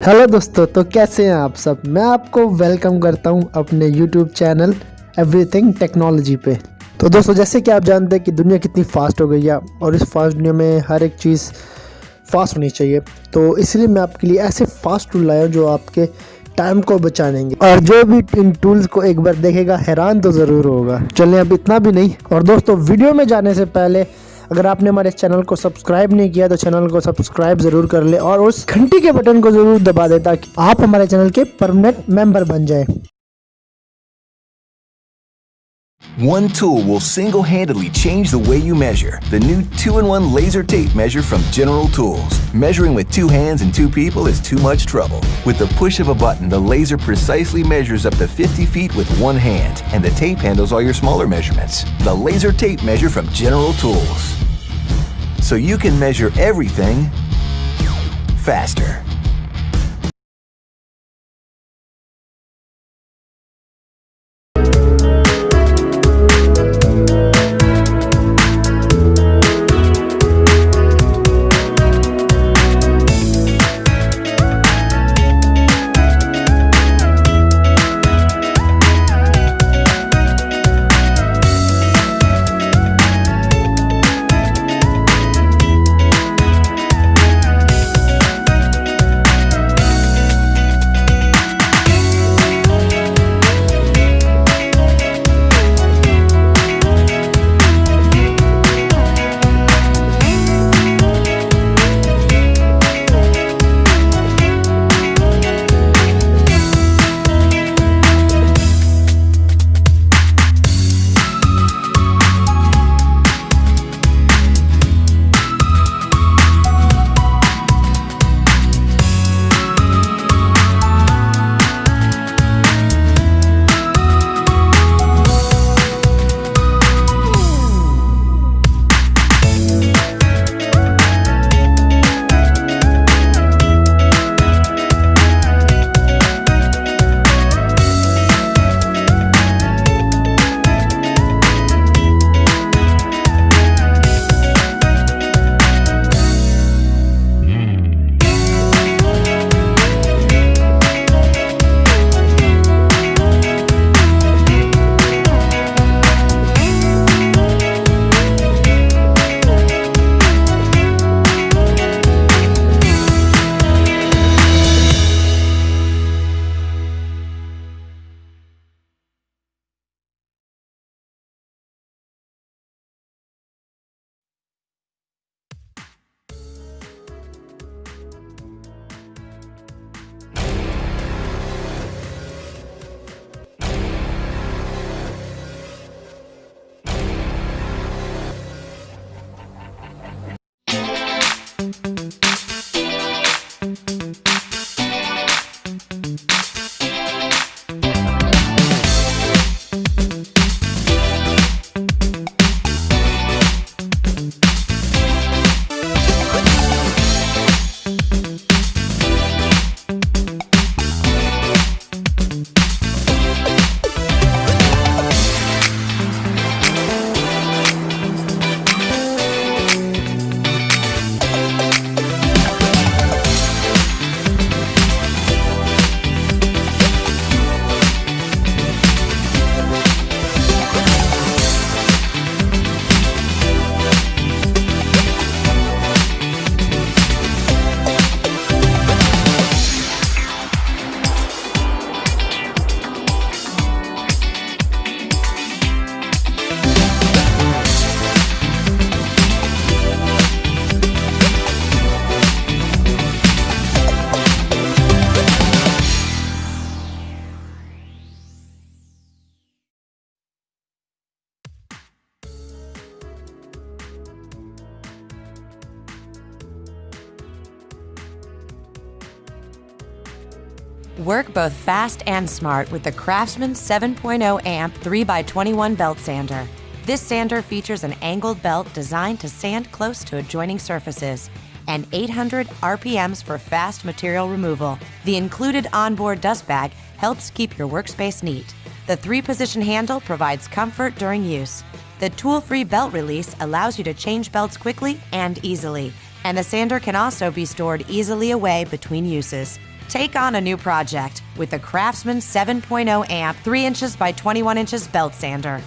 Hello दोस्तों, तो कैसे हैं आप सब। मैं आपको वेलकम करता हूं अपने YouTube चैनल एवरीथिंग टेक्नोलॉजी पे। तो दोस्तों, जैसे कि आप जानते हैं कि दुनिया कितनी फास्ट हो गई है और इस फास्ट दुनिया में हर एक चीज़ फास्ट होनी चाहिए। तो इसलिए मैं आपके लिए ऐसे फास्ट टूल लाया हूं जो आपके टाइम को बचाएंगे, और जो भी इन टूल्स को एक बार देखेगा हैरान तो ज़रूर होगा। चलें, अब इतना भी नहीं। और दोस्तों, वीडियो में जाने से पहले अगर आपने हमारे चैनल को सब्सक्राइब नहीं किया तो चैनल को सब्सक्राइब जरूर कर ले और उस घंटी के बटन को जरूर दबा दे ताकि आप हमारे चैनल के परमानेंट मेंबर बन जाए। One tool will single-handedly change the way you measure. The new 2-in-1 laser tape measure from General Tools. Measuring with two hands and two people is too much trouble. With the push of a button, the laser precisely measures up to 50 feet with one hand, and the tape handles all your smaller measurements. The laser tape measure from General Tools. So you can measure everything faster. Work both fast and smart with the Craftsman 7.0 amp 3x21 belt sander. This sander features an angled belt designed to sand close to adjoining surfaces and 800 RPMs for fast material removal. The included onboard dust bag helps keep your workspace neat. The 3-position handle provides comfort during use. The tool-free belt release allows you to change belts quickly and easily, and the sander can also be stored easily away between uses. Take on a new project with the Craftsman 7.0 amp 3 inches by 21 inches belt sander.